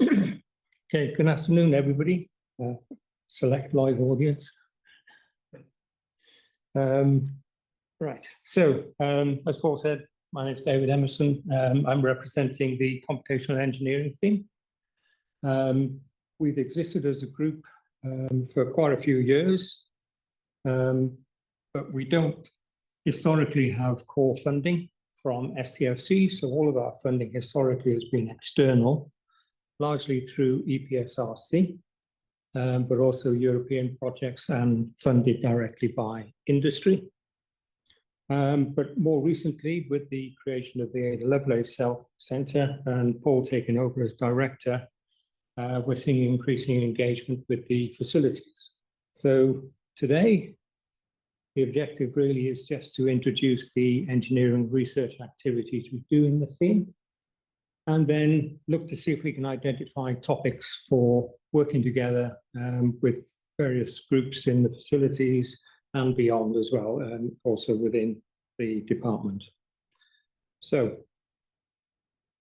Okay, good afternoon, everybody. Select live audience. Right, so as Paul said, my name is David Emerson. I'm representing the computational engineering team. We've existed as a group for quite a few years, but we don't historically have core funding from STFC, so all of our funding historically has been external, largely through EPSRC, but also European projects and funded directly by industry. But more recently, with the creation of the Ada Lovelace Cell Centre and Paul taking over as director, we're seeing increasing engagement with the facilities. So today, the objective really is just to introduce the engineering research activities we do in the theme, and then look to see if we can identify topics for working together with various groups in the facilities and beyond as well, and also within the department. So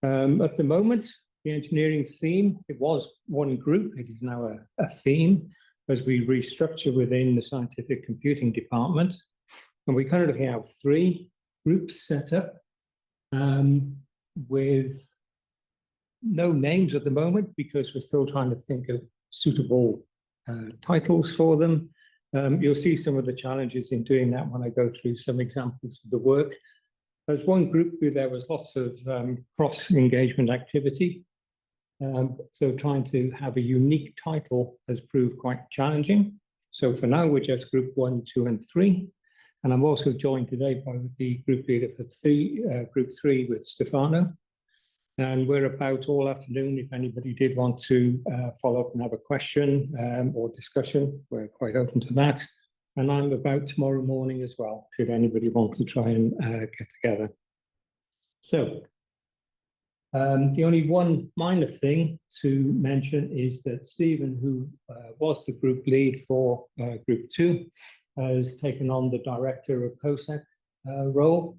at the moment, the engineering theme, it was one group, it is now a theme as we restructure within the scientific computing department. And we currently have 3 groups set up with no names at the moment because we're still trying to think of suitable titles for them. You'll see some of the challenges in doing that when I go through some examples of the work. As one group, there was lots of cross-engagement activity. So trying to have a unique title has proved quite challenging. So for now, we're just group 1, 2, and 3. And I'm also joined today by the group leader for group 3 with Stefano. And we're about all afternoon. If anybody did want to follow up and have a question or discussion, we're quite open to that. And I'm about tomorrow morning as well, should anybody want to try and get together. So the only one minor thing to mention is that Stephen, who was the group lead for group 2, has taken on the director of COSAC role.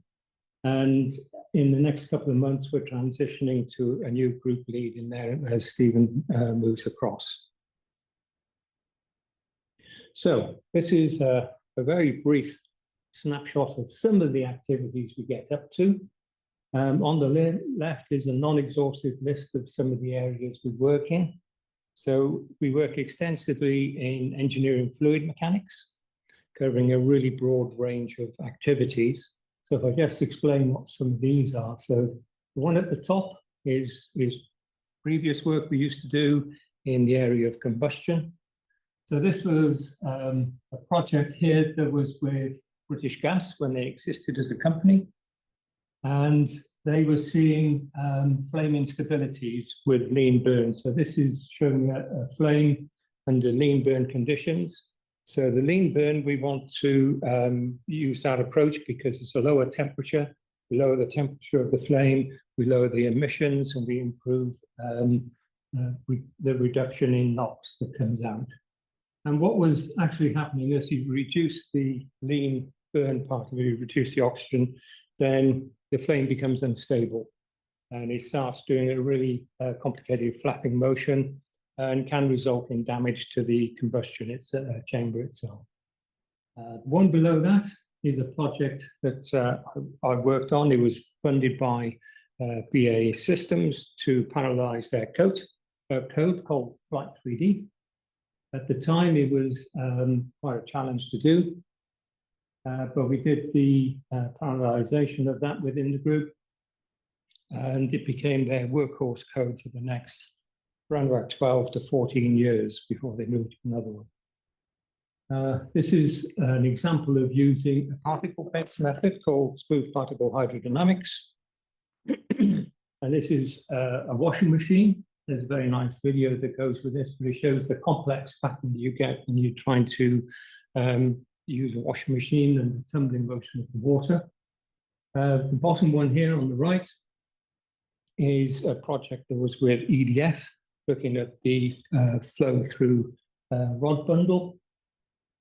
And in the next couple of months, we're transitioning to a new group lead in there as Stephen moves across. So this is a very brief snapshot of some of the activities we get up to. On the left is a non-exhaustive list of some of the areas we work in. So we work extensively in engineering fluid mechanics, covering a really broad range of activities. So if I just explain what some of these are. So the one at the top is previous work we used to do in the area of combustion. So this was a project here that was with British Gas when they existed as a company. And they were seeing flame instabilities with lean burn. So this is showing a flame under lean burn conditions. So the lean burn, we want to use that approach because it's a lower temperature. We lower the temperature of the flame, we lower the emissions, and we improve the reduction in NOx that comes out. And what was actually happening is you reduce the lean burn part of it, you reduce the oxygen, then the flame becomes unstable. And it starts doing a really complicated flapping motion and can result in damage to the combustion chamber itself. One below that is a project that I worked on. It was funded by BAE Systems to parallelize their code called Flight 3D. At the time, it was quite a challenge to do, but we did the parallelization of that within the group, and it became their workhorse code for the next around about 12 to 14 years before they moved to another one. This is an example of using a particle-based method called smooth particle hydrodynamics. And this is a washing machine. There's a very nice video that goes with this, but it shows the complex pattern you get when you're trying to use a washing machine and the tumbling motion of the water. The bottom one here on the right is a project that was with EDF, looking at the flow through rod bundle.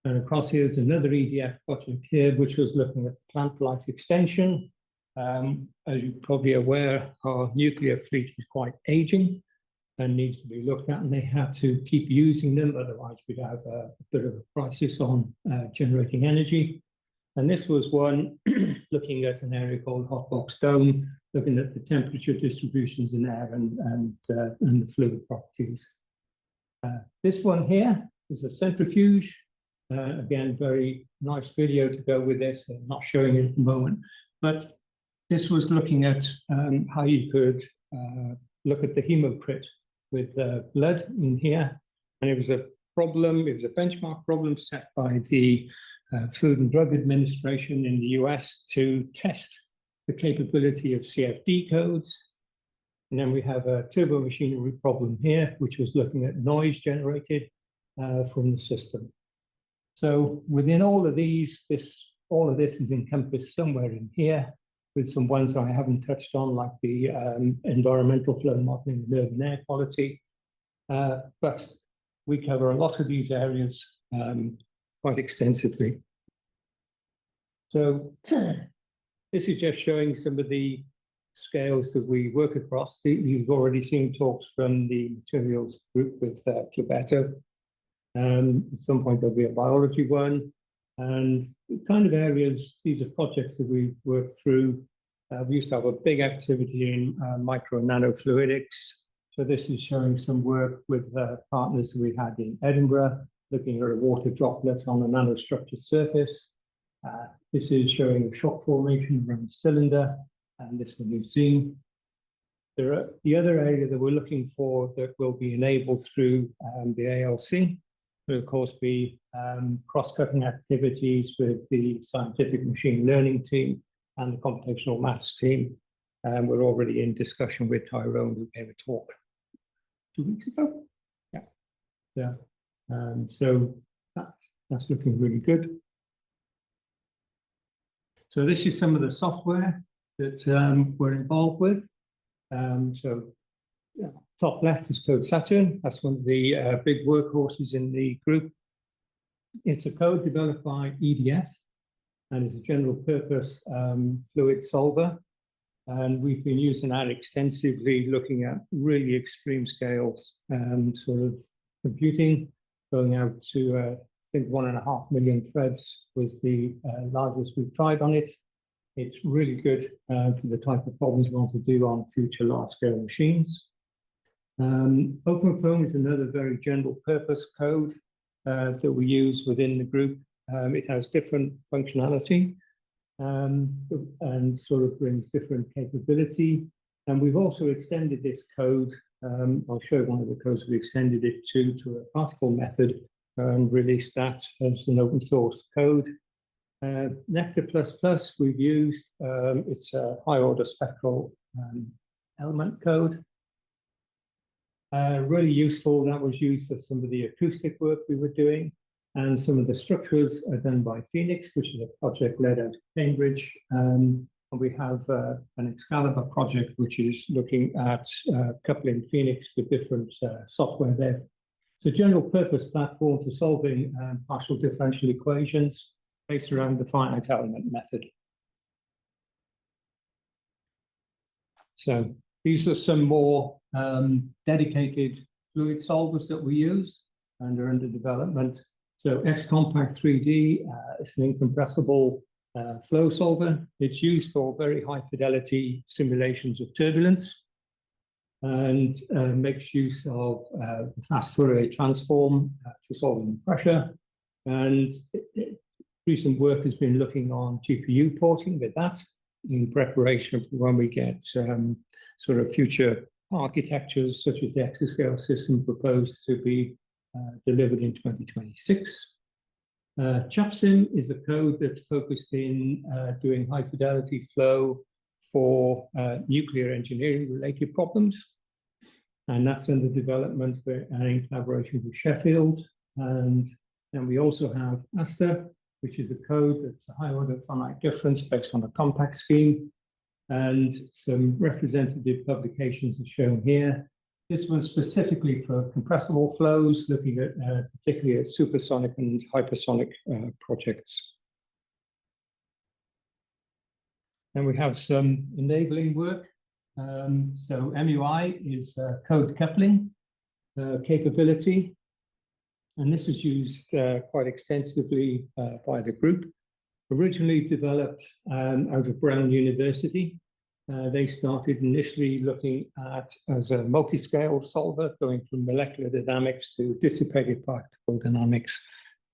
And across here is another EDF project here, which was looking at plant life extension. As you're probably aware, our nuclear fleet is quite aging. and needs to be looked at, and they have to keep using them, otherwise we'd have a bit of a crisis on generating energy. And this was one looking at an area called Hot Box Dome, looking at the temperature distributions in air and the fluid properties. This one here is a centrifuge. Again, very nice video to go with this. I'm not showing it at the moment, but this was looking at how you could look at the hemocrit with blood in here. And it was a problem, it was a benchmark problem set by the Food and Drug Administration in the US to test the capability of CFD codes. And then we have a turbo machinery problem here, which was looking at noise generated from the system. So within all of these, all of this is encompassed somewhere in here, with some ones I haven't touched on, like the environmental flow modeling of urban air quality. But we cover a lot of these areas quite extensively. So this is just showing some of the scales that we work across. You've already seen talks from the materials group with Gilberto. At some point there'll be a biology one. And the kind of areas, these are projects that we've worked through. We used to have a big activity in micro and nanofluidics. So this is showing some work with partners that we had in Edinburgh, looking at a water droplet on a nanostructured surface. This is showing a shock formation around the cylinder, and this one you've seen. The other area that we're looking for that will be enabled through the ALC will, of course, be cross-cutting activities with the scientific machine learning team and the computational maths team. We're already in discussion with Tyrone, who gave a talk 2 weeks ago. Yeah. So that's looking really good. So this is some of the software that we're involved with. Top left is Code Saturn. That's one of the big workhorses in the group. It's a code developed by EDF, and it's a general purpose fluid solver. And we've been using that extensively, looking at really extreme scales, sort of computing, going out to, I think 1.5 million threads was the largest we've tried on it. It's really good for the type of problems we want to do on future large-scale machines. OpenFOAM is another very general purpose code that we use within the group. It has different functionality and sort of brings different capability. And we've also extended this code. I'll show one of the codes we extended it to a particle method and released that as an open source code. Nectar++ we've used. It's a high order spectral element code. Really useful. That was used for some of the acoustic work we were doing. And some of the structures are done by Phoenix, which is a project led out of Cambridge. And we have an Excalibur project, which is looking at coupling Phoenix with different software there. It's a general purpose platform for solving partial differential equations based around the finite element method. So these are some more dedicated fluid solvers that we use and are under development. So XCompact 3D is an incompressible flow solver. It's used for very high fidelity simulations of turbulence and makes use of the fast Fourier transform for solving pressure. And recent work has been looking on GPU porting with that in preparation for when we get sort of future architectures such as the exascale system proposed to be delivered in 2026. ChapSim is a code that's focused in doing high fidelity flow for nuclear engineering related problems. And that's under development in collaboration with Sheffield. And then we also have Asta, which is a code that's a high order finite difference based on a compact scheme. And some representative publications are shown here. This was specifically for compressible flows, looking at particularly at supersonic and hypersonic projects. And we have some enabling work. So MUI is code coupling capability. And this was used quite extensively by the group. Originally developed out of Brown University. They started initially looking at as a multi-scale solver, going from molecular dynamics to dissipated particle dynamics,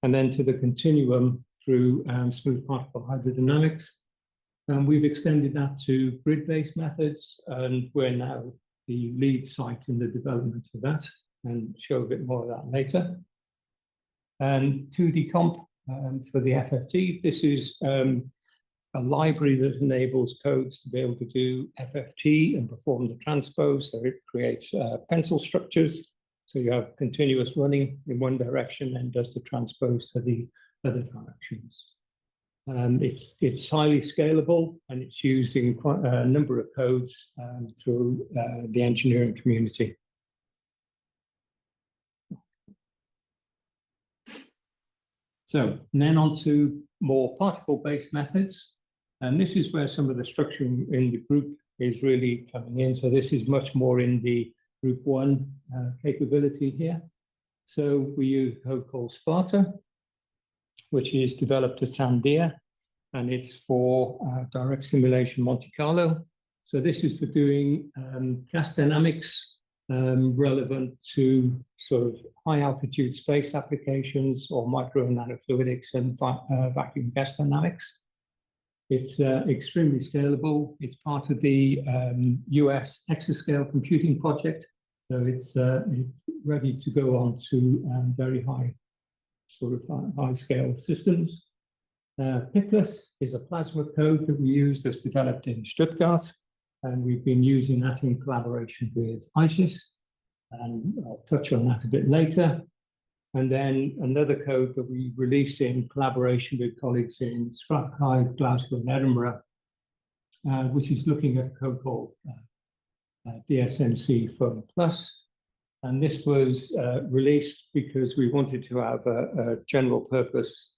and then to the continuum through smooth particle hydrodynamics. And we've extended that to grid-based methods, and we're now the lead site in the development of that, and show a bit more of that later. And 2D comp for the FFT. This is a library that enables codes to be able to do FFT and perform the transpose. So it creates pencil structures. So you have continuous running in one direction and does the transpose to the other directions. It's highly scalable, and it's used in quite a number of codes through the engineering community. So then on to more particle-based methods. And this is where some of the structuring in the group is really coming in. So this is much more in the group 1 capability here. So we use a code called Sparta, which is developed at Sandia, and it's for direct simulation Monte Carlo. So this is for doing gas dynamics relevant to sort of high altitude space applications or micro and nanofluidics and vacuum gas dynamics. It's extremely scalable. It's part of the US exascale computing project. So it's ready to go on to very high scale systems. Pickless is a plasma code that we use that's developed in Stuttgart. And we've been using that in collaboration with ISIS, and I'll touch on that a bit later. And then another code that we released in collaboration with colleagues in Strathclyde, Glasgow, and Edinburgh, which is looking at a code called DSMC Foam Plus. And this was released because we wanted to have a general purpose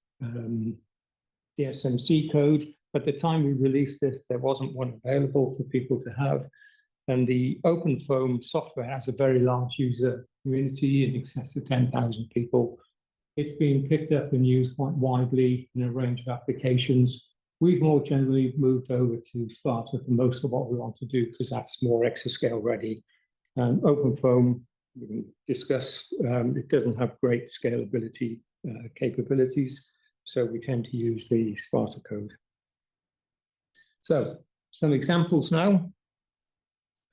DSMC code. At the time we released this, there wasn't one available for people to have. And the open foam software has a very large user community in excess of 10,000 people. It's being picked up and used quite widely in a range of applications. We've more generally moved over to Sparta for most of what we want to do because that's more exascale ready. Open foam, we can discuss, it doesn't have great scalability capabilities, so we tend to use the Sparta code. So some examples now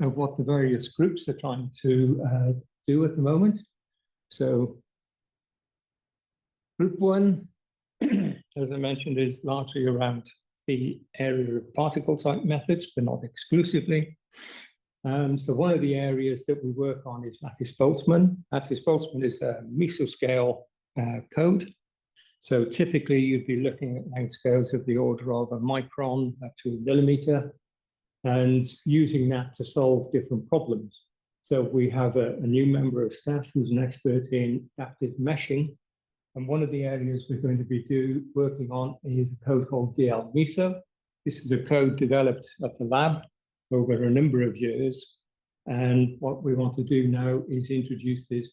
of what the various groups are trying to do at the moment. So group 1, as I mentioned, is largely around the area of particle type methods, but not exclusively. So one of the areas that we work on is lattice-Boltzmann. Lattice-Boltzmann is a mesoscale code. So typically you'd be looking at length scales of the order of a micron up to a millimeter and using that to solve different problems. So we have a new member of staff who's an expert in adaptive meshing. And one of the areas we're going to be working on is a code called DL-MESO. This is a code developed at the lab over a number of years. And what we want to do now is introduce this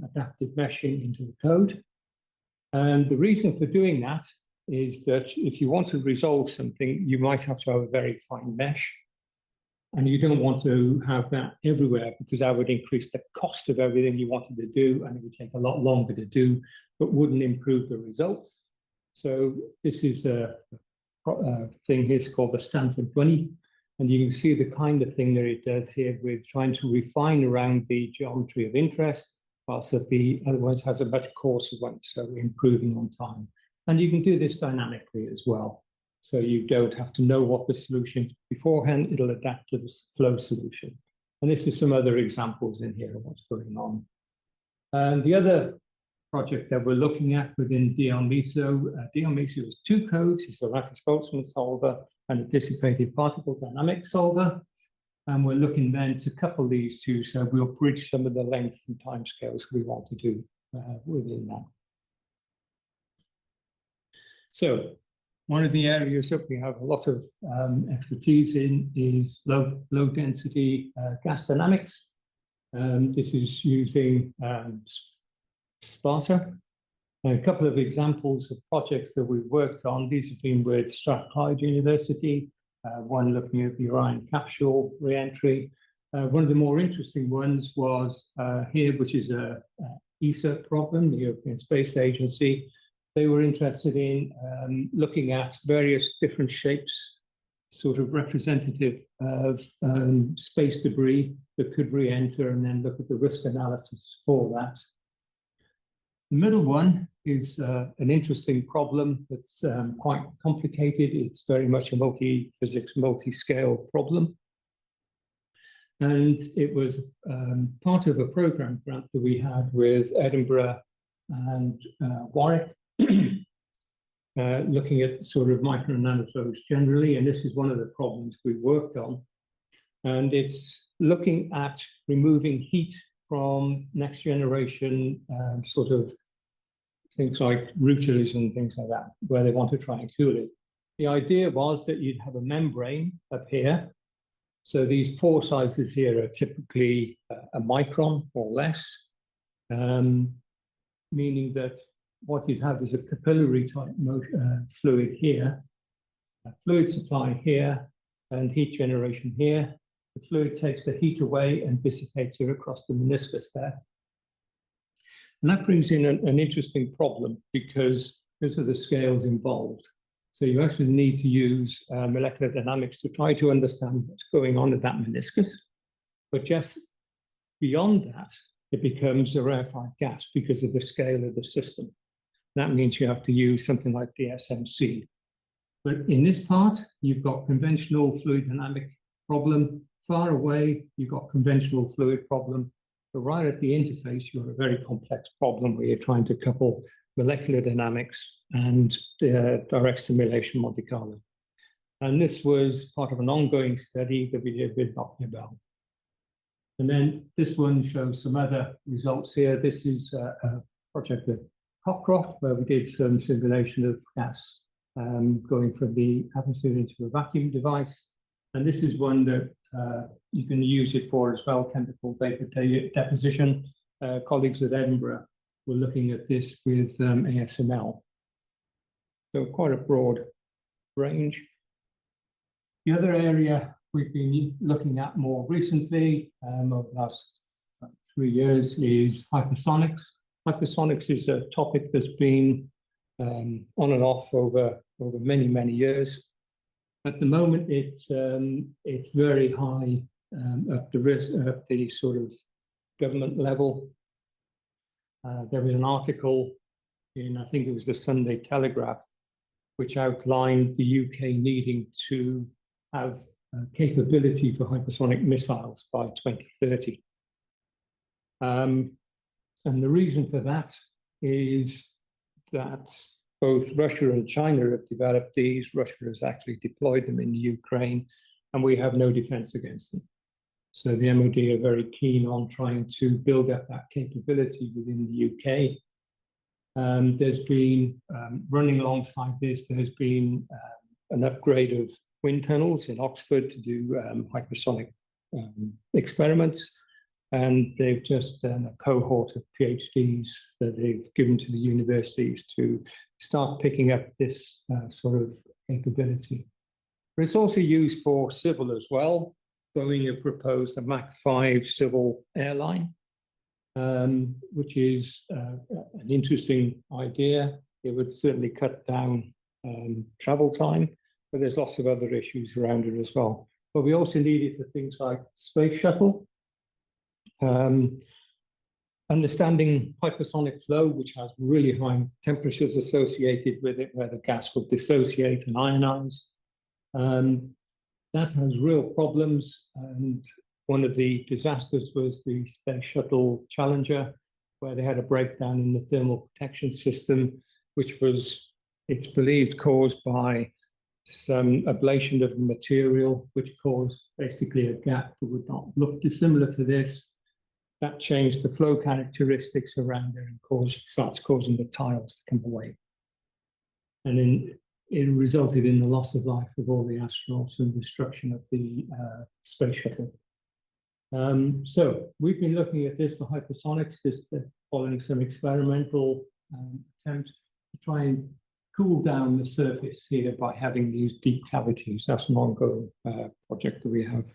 adaptive meshing into the code. And the reason for doing that is that if you want to resolve something, you might have to have a very fine mesh. And you don't want to have that everywhere because that would increase the cost of everything you wanted to do, and it would take a lot longer to do, but wouldn't improve the results. So this is a thing here called the Stanford Bunny. And you can see the kind of thing that it does here with trying to refine around the geometry of interest, whilst that the other one has a much coarser one, so improving on time. And you can do this dynamically as well. So you don't have to know what the solution is beforehand, it'll adapt to the flow solution. And this is some other examples in here of what's going on. And the other project that we're looking at within DL-MESO, DL-MESO is 2 codes. It's a lattice-Boltzmann solver and a dissipated particle dynamics solver. And we're looking then to couple these two, so we'll bridge some of the length and timescales we want to do within that. So One of the areas that we have a lot of expertise in is low density gas dynamics. This is using Sparta. A couple of examples of projects that we've worked on. These have been with Strathclyde University, one looking at the Orion capsule re-entry. One of the more interesting ones was here, which is a ESA problem, the European Space Agency. They were interested in looking at various different shapes, sort of representative of space debris that could re-enter, and then look at the risk analysis for that. The middle one is an interesting problem that's quite complicated. It's very much a multi-physics, multi-scale problem. And it was part of a program grant that we had with Edinburgh and Warwick, looking at sort of micro and nanoflows generally. And this is one of the problems we worked on. And it's looking at removing heat from next generation sort of things like routers and things like that, where they want to try and cool it. The idea was that you'd have a membrane up here. So these pore sizes here are typically a micron or less, meaning that what you'd have is a capillary type fluid here, a fluid supply here, and heat generation here. The fluid takes the heat away and dissipates it across the meniscus there. And that brings in an interesting problem because of the scales involved. So you actually need to use molecular dynamics to try to understand what's going on at that meniscus. But just beyond that, it becomes a rarefied gas because of the scale of the system. That means you have to use something like the SMC. But in this part, you've got conventional fluid dynamic problem. Far away, you've got conventional fluid problem. But right at the interface, you've got a very complex problem where you're trying to couple molecular dynamics and direct simulation Monte Carlo. And this was part of an ongoing study that we did with Dr. Bell. And then this one shows some other results here. This is a project with Cockcroft, where we did some simulation of gas going from the atmosphere into a vacuum device. And this is one that you can use it for as well, chemical vapor deposition. Colleagues at Edinburgh were looking at this with ASML. So quite a broad range. The other area we've been looking at more recently over the last 3 years is hypersonics. Hypersonics is a topic that's been on and off over many, many years. At the moment, it's very high up the sort of government level. There was an article in, I think it was the Sunday Telegraph, which outlined the UK needing to have capability for hypersonic missiles by 2030. And the reason for that is that both Russia and China have developed these. Russia has actually deployed them in the Ukraine, and we have no defense against them. So the MOD are very keen on trying to build up that capability within the UK. There's been, running alongside this, there's been an upgrade of wind tunnels in Oxford to do hypersonic experiments. And they've just done a cohort of PhDs that they've given to the universities to start picking up this sort of capability. But it's also used for civil as well. Boeing have proposed a Mach 5 civil airline, which is an interesting idea. It would certainly cut down travel time, but there's lots of other issues around it as well. But we also need it for things like space shuttle. Understanding hypersonic flow, which has really high temperatures associated with it, where the gas will dissociate and ionize. That has real problems. And one of the disasters was the Space Shuttle Challenger, where they had a breakdown in the thermal protection system, which was, it's believed, caused by some ablation of the material, which caused basically a gap that would not look dissimilar to this. That changed the flow characteristics around it and starts causing the tiles to come away. And then it resulted in the loss of life of all the astronauts and destruction of the space shuttle. So we've been looking at this for hypersonics, just following some experimental attempts to try and cool down the surface here by having these deep cavities. That's an ongoing project that we have.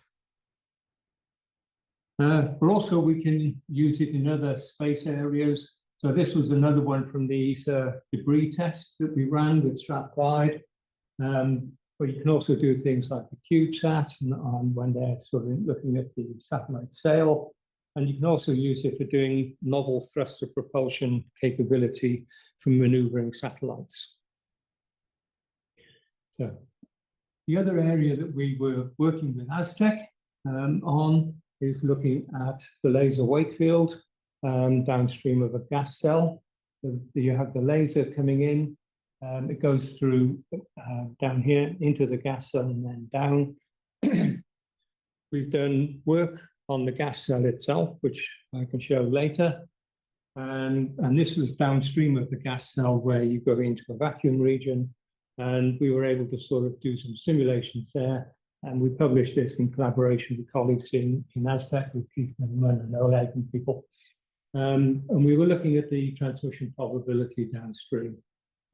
But also we can use it in other space areas. So this was another one from the ESA debris test that we ran with Strathclyde. But you can also do things like the CubeSat when they're sort of looking at the satellite sail. And you can also use it for doing novel thruster propulsion capability for maneuvering satellites. So the other area that we were working with Aztec on is looking at the laser wake field downstream of a gas cell. So you have the laser coming in. It goes through down here into the gas cell and then down. We've done work on the gas cell itself, which I can show later. And this was downstream of the gas cell where you go into a vacuum region. And we were able to sort of do some simulations there. And we published this in collaboration with colleagues in Aztec, with Keith Milliman and Oleg and people. And we were looking at the transmission probability downstream.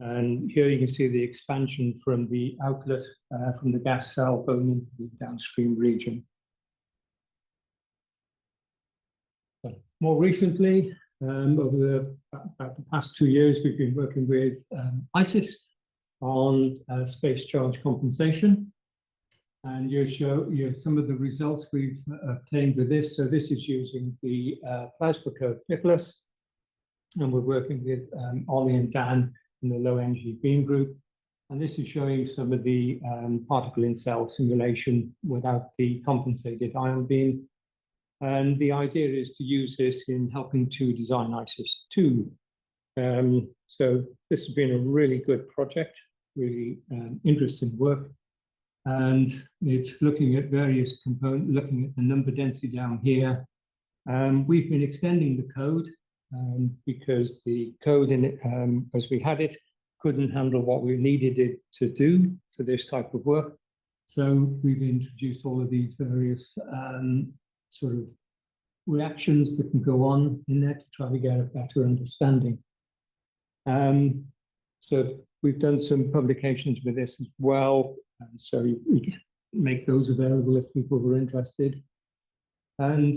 And here you can see the expansion from the outlet from the gas cell going into the downstream region. So more recently, over about the past 2 years, we've been working with ISIS on space charge compensation. And you show some of the results we've obtained with this. So this is using the plasma code Nicholas, and we're working with Ollie and Dan in the low energy beam group. And this is showing some of the particle in cell simulation without the compensated ion beam. And the idea is to use this in helping to design ISIS-2. So this has been a really good project, really interesting work. And it's looking at various components, looking at the number density down here. We've been extending the code because the code in it, as we had it, couldn't handle what we needed it to do for this type of work. So we've introduced all of these various sort of reactions that can go on in there to try to get a better understanding. So we've done some publications with this as well. And so we can make those available if people were interested. And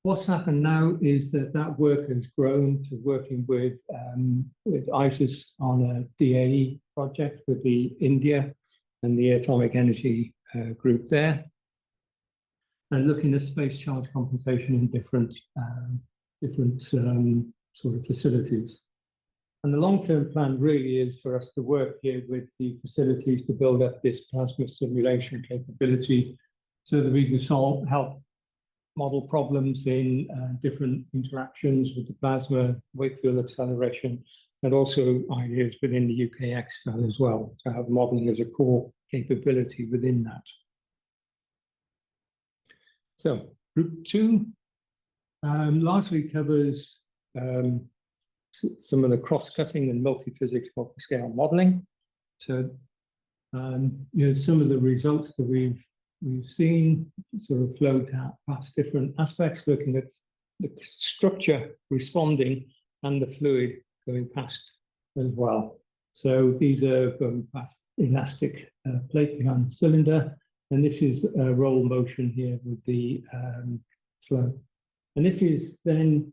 what's happened now is that work has grown to working with ISIS on a DAE project with the India and the Atomic Energy Group there, and looking at space charge compensation in different sort of facilities. And the long-term plan really is for us to work here with the facilities to build up this plasma simulation capability so that we can help model problems in different interactions with the plasma, wake field acceleration, and also ideas within the UK XFEL as well, to have modeling as a core capability within that. So group 2 largely covers some of the cross-cutting and multi-physics, multi-scale modeling. So, some of the results that we've seen sort of flowed past different aspects, looking at the structure responding and the fluid going past as well. So these are going past elastic plate behind the cylinder, and this is a roll motion here with the flow. And this is then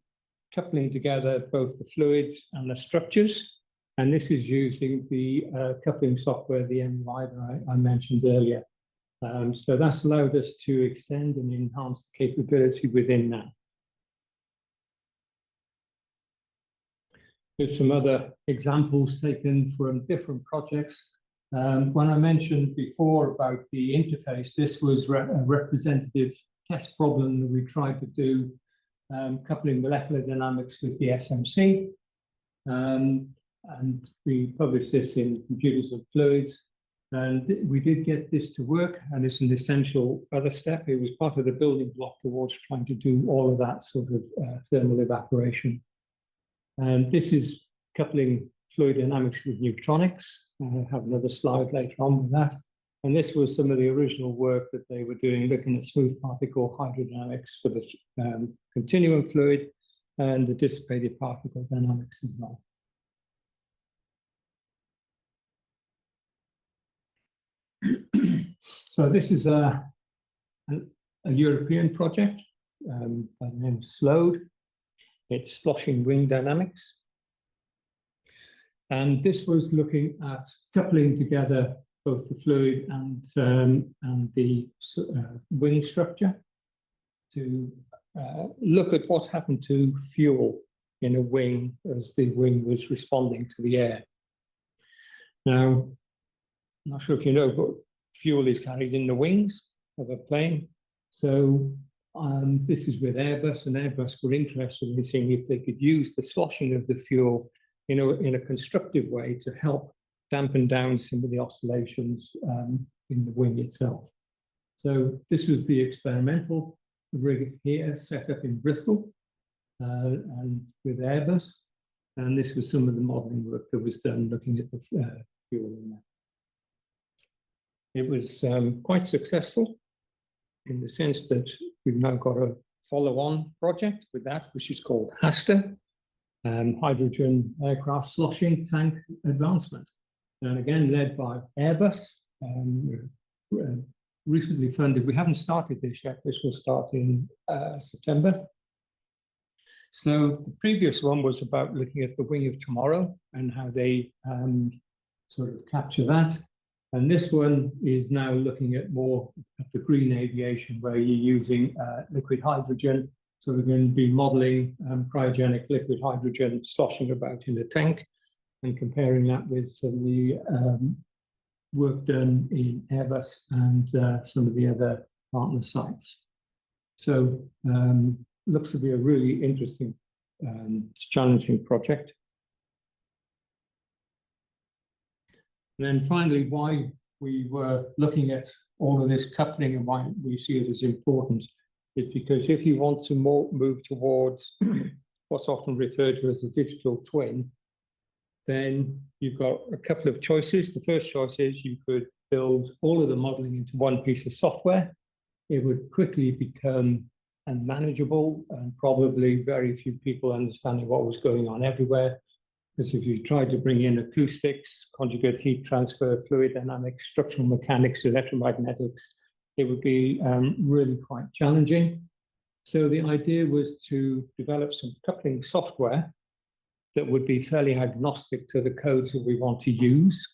coupling together both the fluids and the structures. And this is using the coupling software, the MUI that I mentioned earlier. So that's allowed us to extend and enhance the capability within that. There's some other examples taken from different projects. When I mentioned before about the interface, this was a representative test problem that we tried to do, coupling molecular dynamics with the SMC. And we published this in Computers and Fluids. And we did get this to work, and it's an essential other step. It was part of the building block towards trying to do all of that sort of thermal evaporation. And this is coupling fluid dynamics with neutronics. I have another slide later on with that. And this was some of the original work that they were doing, looking at smooth particle hydrodynamics for the continuum fluid and the dissipated particle dynamics as well. So this is a European project by the name of SLODE. It's sloshing wing dynamics. And this was looking at coupling together both the fluid and the wing structure to look at what happened to fuel in a wing as the wing was responding to the air. Now, I'm not sure if you know, but fuel is carried in the wings of a plane. So this is with Airbus, and Airbus were interested in seeing if they could use the sloshing of the fuel in a constructive way to help dampen down some of the oscillations in the wing itself. So this was the experimental rig here, set up in Bristol and with Airbus. And this was some of the modeling work that was done looking at the fuel in there. It was quite successful in the sense that we've now got a follow-on project with that, which is called HASTA, Hydrogen Aircraft Sloshing Tank Advancement. And again, led by Airbus, recently funded. We haven't started this yet. This will start in September. So the previous one was about looking at the wing of tomorrow and how they sort of capture that. And this one is now looking at more of the green aviation, where you're using liquid hydrogen. So we're going to be modeling cryogenic liquid hydrogen sloshing about in a tank and comparing that with some of the work done in Airbus and some of the other partner sites. So looks to be a really interesting, challenging project. And then finally, why we were looking at all of this coupling and why we see it as important is because if you want to move towards what's often referred to as a digital twin, then you've got a couple of choices. The first choice is you could build all of the modeling into one piece of software. It would quickly become unmanageable and probably very few people understanding what was going on everywhere. Because if you tried to bring in acoustics, conjugate heat transfer, fluid dynamics, structural mechanics, electromagnetics, it would be really quite challenging. So the idea was to develop some coupling software that would be fairly agnostic to the codes that we want to use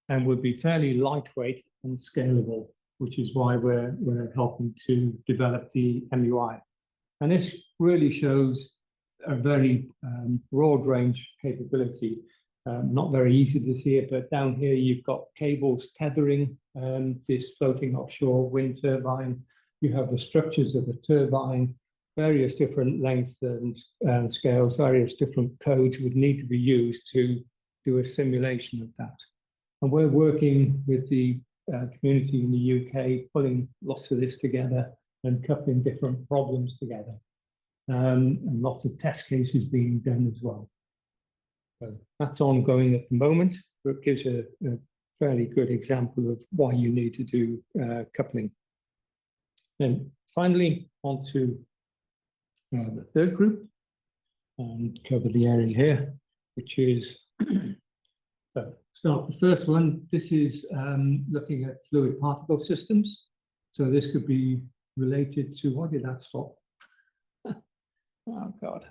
and would be fairly lightweight and scalable, which is why we're helping to develop the MUI. And this really shows a very broad range capability. Not very easy to see it, but down here you've got cables tethering this floating offshore wind turbine. You have the structures of the turbine, various different lengths and scales, various different codes would need to be used to do a simulation of that. And we're working with the community in the UK, pulling lots of this together and coupling different problems together. And lots of test cases being done as well. So that's ongoing at the moment, but it gives a fairly good example of why you need to do coupling. Then finally, on to the third group, and cover the area here, which is, so start the first one. This is looking at fluid particle systems. So this could be related to, why did that stop? Oh, God.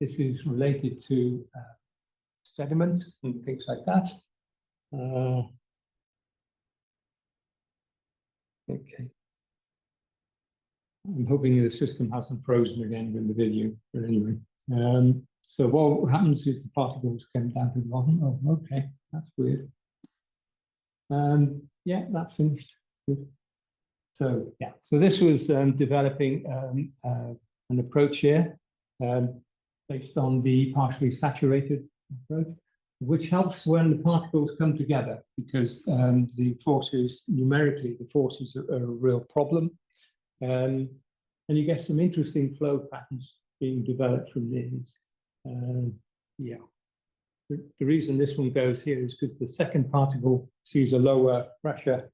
This is related to sediment and things like that. Okay. I'm hoping the system hasn't frozen again in the video, but anyway. So what happens is the particles come down to the bottom. Oh, okay, that's weird. Yeah, that's finished. Good. So yeah, so this was developing an approach here based on the partially saturated approach, which helps when the particles come together because the forces, numerically, the forces are a real problem. And you get some interesting flow patterns being developed from these. yeah. The reason this one goes here is because the second particle sees a lower pressure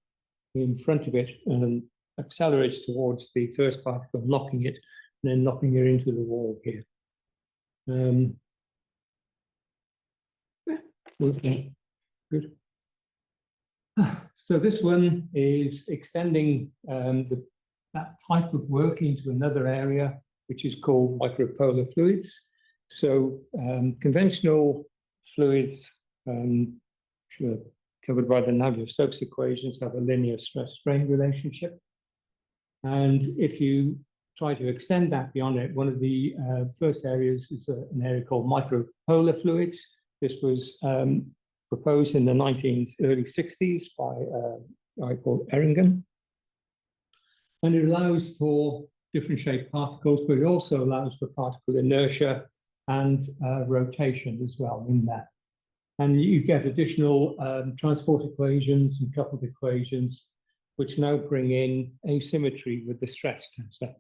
in front of it and accelerates towards the first particle, knocking it, and then knocking it into the wall here. Good. So this one is extending that type of work into another area, which is called micropolar fluids. So conventional fluids, covered by the Navier-Stokes equations, have a linear stress-strain relationship. And if you try to extend that beyond it, one of the first areas is an area called micropolar fluids. This was proposed in the early 60s by a guy called Erringen. And it allows for different shaped particles, but it also allows for particle inertia and rotation as well in that. And you get additional transport equations and coupled equations, which now bring in asymmetry with the stress tensor,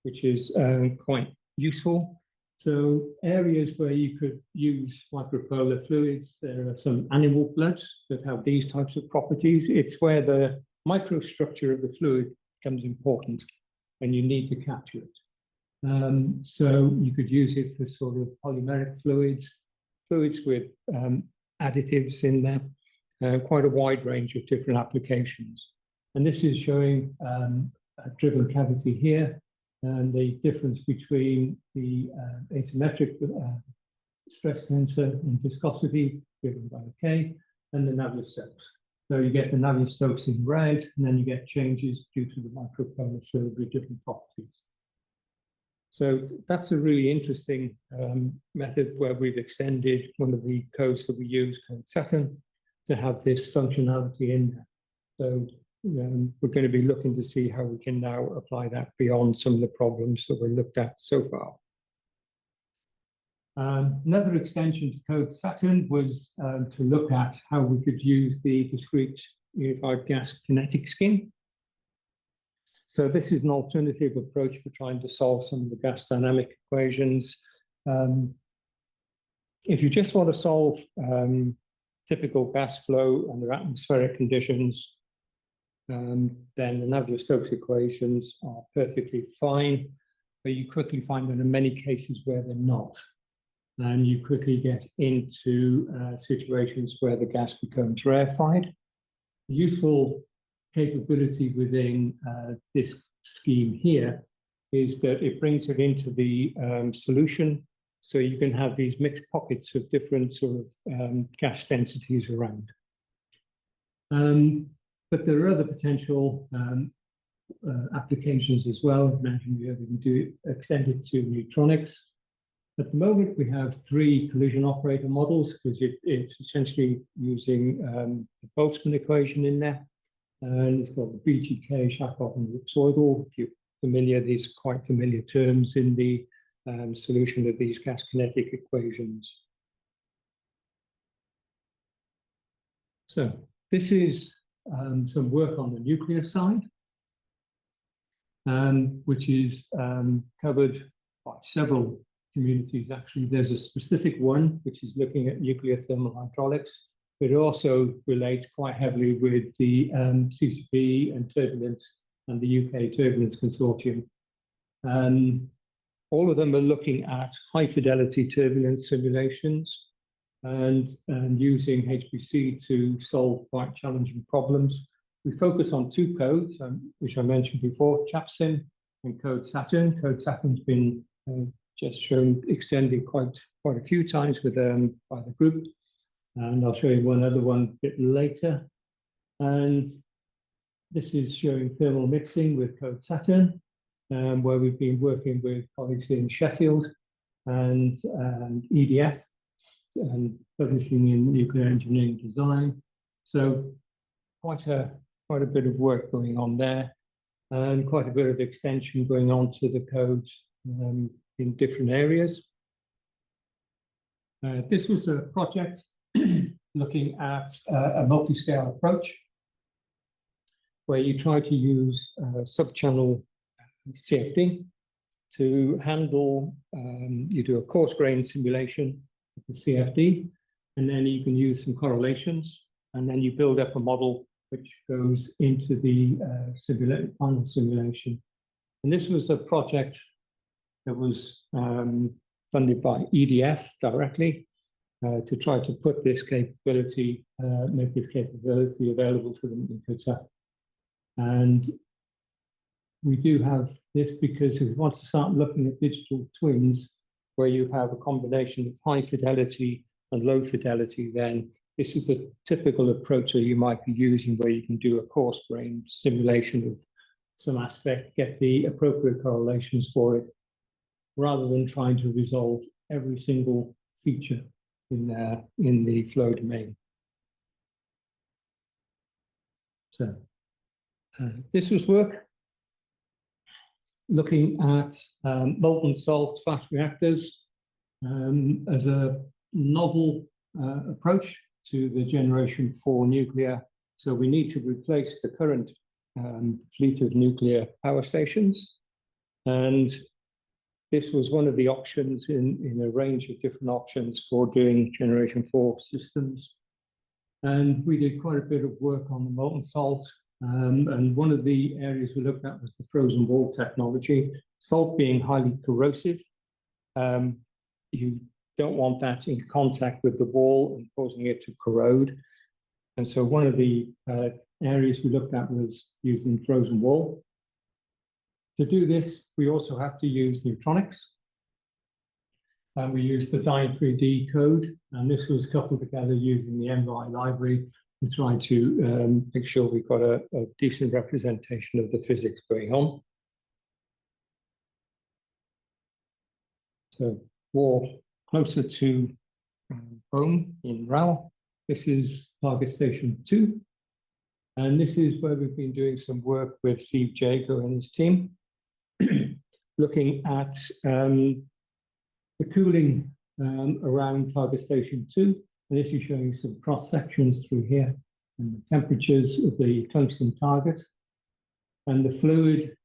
which is quite useful. So areas where you could use micropolar fluids, there are some animal bloods that have these types of properties. It's where the microstructure of the fluid becomes important and you need to capture it. So you could use it for sort of polymeric fluids with additives in there, quite a wide range of different applications. And this is showing a driven cavity here, and the difference between the asymmetric stress tensor and viscosity given by K and the Navier-Stokes. So you get the Navier-Stokes in red, and then you get changes due to the micropolar fluid with different properties. So that's a really interesting method where we've extended one of the codes that we use, code Saturn, to have this functionality in there. So we're going to be looking to see how we can now apply that beyond some of the problems that we looked at so far. Another extension to code Saturn was to look at how we could use the discrete unified gas kinetic scheme. So this is an alternative approach for trying to solve some of the gas dynamic equations. If you just want to solve typical gas flow under atmospheric conditions, then the Navier-Stokes equations are perfectly fine, but you quickly find that in many cases where they're not. And you quickly get into situations where the gas becomes rarefied. Useful capability within this scheme here is that it brings it into the solution, so you can have these mixed pockets of different sort of gas densities around. But there are other potential applications as well. I mentioned we can do extend it to neutronics. At the moment, we have 3 collision operator models because it's essentially using the Boltzmann equation in there. And it's got the BGK, Shackov, and ellipsoidal. If you're familiar, these are quite familiar terms in the solution of these gas kinetic equations. So this is some work on the nuclear side, which is covered by several communities, actually. There's a specific one, which is looking at nuclear thermal hydraulics. It also relates quite heavily with the CCP and turbulence and the UK Turbulence Consortium. All of them are looking at high fidelity turbulence simulations and using HPC to solve quite challenging problems. We focus on 2 codes, which I mentioned before, ChapSim and code Saturn. Code Saturn's been just shown extended quite a few times with by the group. And I'll show you one other one a bit later. And this is showing thermal mixing with code Saturn, where we've been working with colleagues in Sheffield and EDF and publishing in nuclear engineering design. So quite a bit of work going on there, and quite a bit of extension going on to the codes in different areas. This was a project looking at a multi-scale approach where you try to use sub-channel CFD to handle, you do a coarse grain simulation the CFD, and then you can use some correlations, and then you build up a model which goes into the final simulation. And this was a project that was funded by EDF directly to try to put this capability, make this capability available to them in Qatar. And we do have this because if we want to start looking at digital twins, where you have a combination of high fidelity and low fidelity, then this is the typical approach that you might be using, where you can do a coarse-grained simulation of some aspect, get the appropriate correlations for it, rather than trying to resolve every single feature in the flow domain. So this was work looking at molten salt fast reactors as a novel approach to the Generation 4 nuclear. So we need to replace the current fleet of nuclear power stations. And this was one of the options in a range of different options for doing Generation 4 systems. And we did quite a bit of work on the molten salt. And one of the areas we looked at was the frozen wall technology. Salt being highly corrosive, you don't want that in contact with the wall and causing it to corrode. And so one of the areas we looked at was using frozen wall. To do this, we also have to use neutronics. And we used the Dyn3D code, and this was coupled together using the MRI library to try to make sure we got a decent representation of the physics going on. So we're closer to home in RAL. This is Target Station 2. And this is where we've been doing some work with Steve Jago and his team, looking at the cooling around Target Station 2. And this is showing some cross sections through here and the temperatures of the tungsten target. And the fluid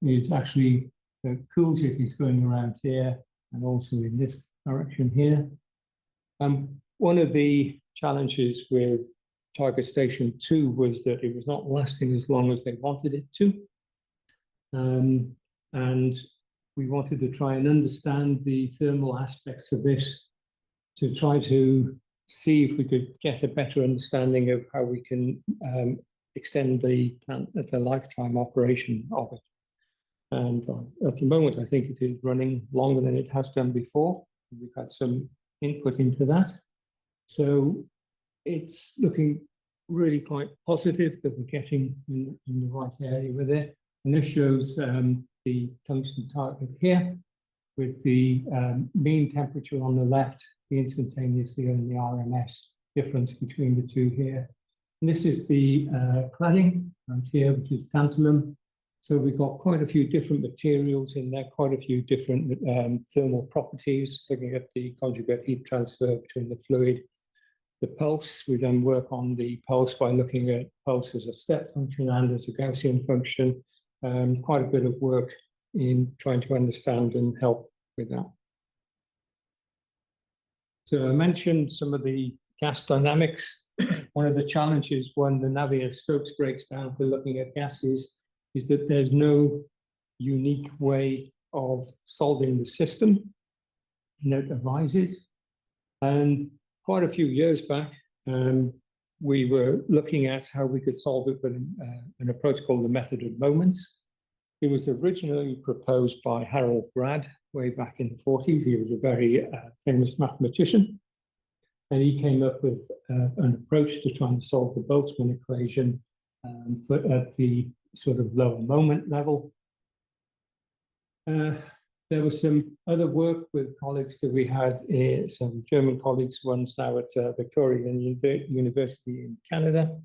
is actually, the cool jet is going around here and also in this direction here. One of the challenges with Target Station 2 was that it was not lasting as long as they wanted it to. And we wanted to try and understand the thermal aspects of this to try to see if we could get a better understanding of how we can extend the lifetime operation of it. And at the moment, I think it is running longer than it has done before. We've had some input into that. So it's looking really quite positive that we're getting in the right area with it. And this shows the tungsten target here with the mean temperature on the left, the instantaneous here, and the RMS difference between the two here. And this is the cladding right here, which is tantalum. So we've got quite a few different materials in there, quite a few different thermal properties, looking at the conjugate heat transfer between the fluid. The pulse, we've done work on the pulse by looking at pulse as a step function and as a Gaussian function. Quite a bit of work in trying to understand and help with that. So I mentioned some of the gas dynamics. One of the challenges when the Navier-Stokes breaks down for looking at gases is that there's no unique way of solving the system that arises. And quite a few years back, we were looking at how we could solve it with an approach called the method of moments. It was originally proposed by Harold Brad way back in the 40s. He was a very famous mathematician. And he came up with an approach to trying to solve the Boltzmann equation at the sort of lower moment level. There was some other work with colleagues that we had, some German colleagues, one's now at Victoria University in Canada.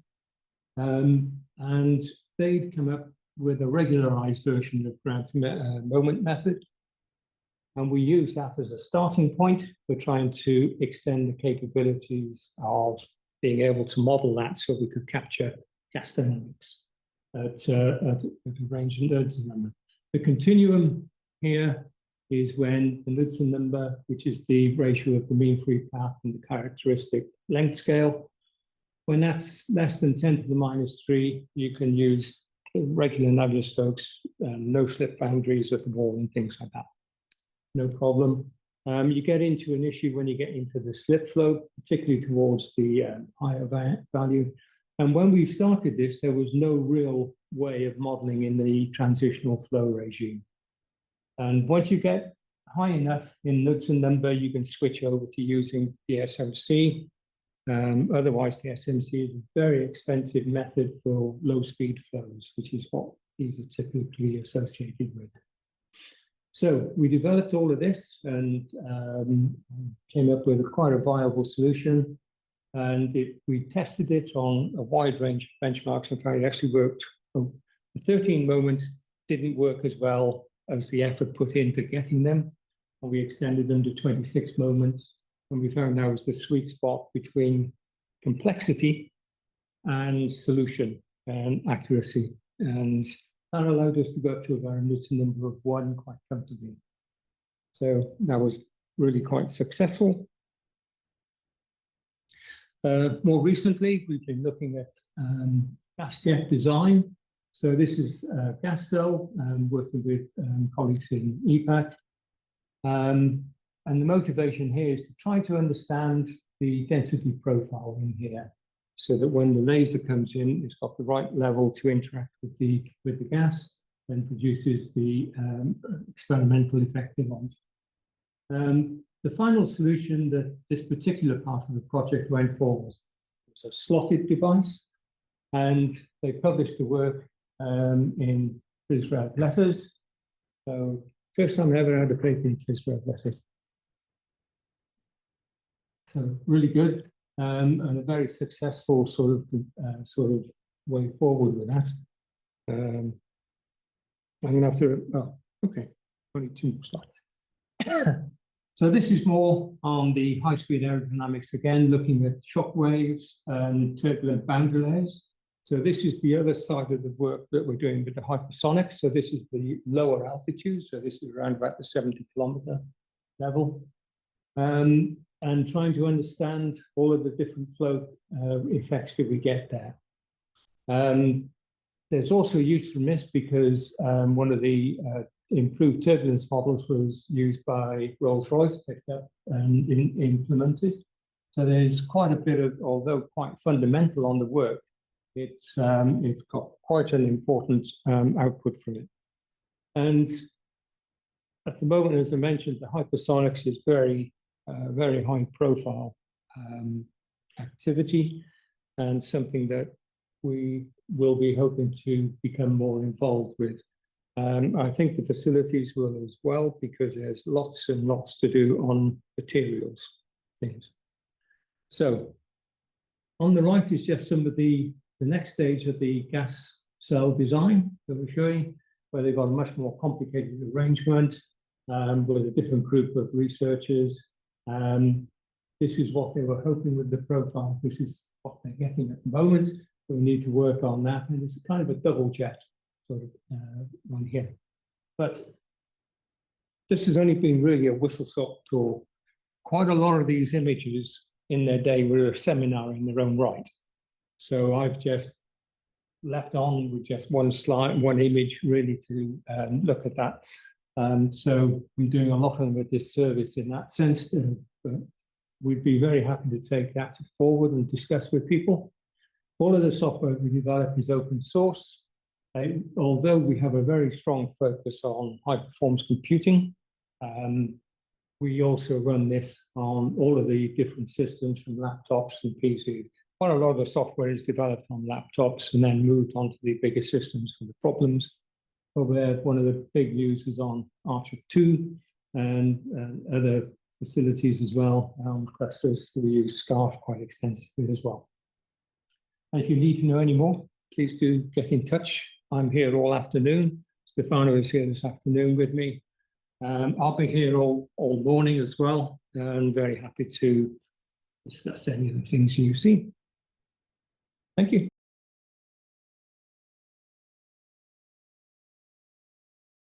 And they'd come up with a regularized version of Grant's moment method. And we use that as a starting point for trying to extend the capabilities of being able to model that so we could capture gas dynamics at a range of nodes. The continuum here is when the Knudsen number, which is the ratio of the mean free path and the characteristic length scale, when that's less than 10 to the minus 3, you can use regular Navier-Stokes, no slip boundaries at the wall and things like that. No problem. You get into an issue when you get into the slip flow, particularly towards the higher value. And when we started this, there was no real way of modeling in the transitional flow regime. And once you get high enough in Knudsen number, you can switch over to using the SMC. Otherwise, the SMC is a very expensive method for low-speed flows, which is what these are typically associated with. So we developed all of this and came up with quite a viable solution. And we tested it on a wide range of benchmarks. In fact, it actually worked. The 13 moments didn't work as well as the effort put into getting them. And we extended them to 26 moments. And we found that was the sweet spot between complexity and solution and accuracy. And that allowed us to go up to about a Knudsen number of 1 quite comfortably. So that was really quite successful. More recently, we've been looking at gas jet design. So this is a gas cell, working with colleagues in EPAC. And the motivation here is to try to understand the density profile in here, so that when the laser comes in, it's got the right level to interact with the gas and produces the experimental effect they want. The final solution that this particular part of the project went for was a slotted device, and they published the work in FISRAD letters. So first time I ever had a paper in FISRAD letters. So really good, and a very successful sort of way forward with that. I'm going to have to, oh, okay, only 2 more slides. So this is more on the high-speed aerodynamics, again, looking at shock waves and turbulent boundary layers. So this is the other side of the work that we're doing with the hypersonics. So this is the lower altitude. So this is around about the 70-kilometer level. And trying to understand all of the different flow effects that we get there. There's also use from this because one of the improved turbulence models was used by Rolls-Royce, picked up and implemented. So there's quite a bit of, although quite fundamental on the work, it's got quite an important output from it. And at the moment, as I mentioned, the hypersonics is very high profile activity, and something that we will be hoping to become more involved with. I think the facilities will as well, because there's lots and lots to do on materials things. So on the right is just some of the next stage of the gas cell design that we're showing, where they've got a much more complicated arrangement with a different group of researchers. This is what they were hoping with the profile. This is what they're getting at the moment. We need to work on that, and it's kind of a double jet sort of one here. But this has only been really a whistle-stop tour. Quite a lot of these images in their day were a seminar in their own right. So I've just left on with just one slide, one image, really to look at that. So I'm doing a lot of them with this service in that sense. But we'd be very happy to take that forward and discuss with people. All of the software we develop is open source. Although we have a very strong focus on high-performance computing, we also run this on all of the different systems from laptops and PCs. Quite a lot of the software is developed on laptops and then moved onto the bigger systems for the problems. Over there, one of the big users on Archer 2 and other facilities as well, clusters. We use SCARF quite extensively as well. And if you need to know any more, please do get in touch. I'm here all afternoon. Stefano is here this afternoon with me. I'll be here all morning as well, and very happy to discuss any of the things you see. Thank you.